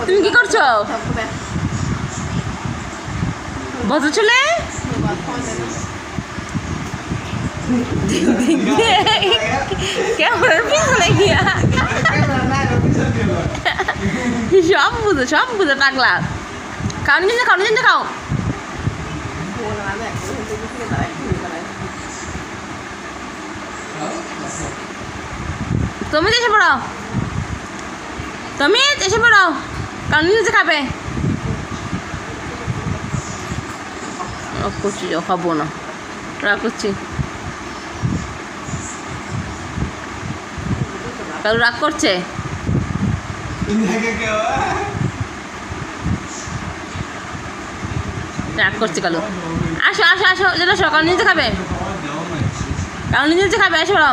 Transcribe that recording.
তুমি কি করছো? বসো চলে ক্যামেরার পিছনে গিয়া সব বুঝে পাগলা। খাও নিজে খাও। তুমি এসে পড়ো কারণ নিজে খাবে। করছি খাবো না, রাগ করছি। কারণ রাগ করছে। রাগ করছে কালো। আসো যেটা সকাল নিজে খাবে, কারণ নিজে খাবে। আসো বলো।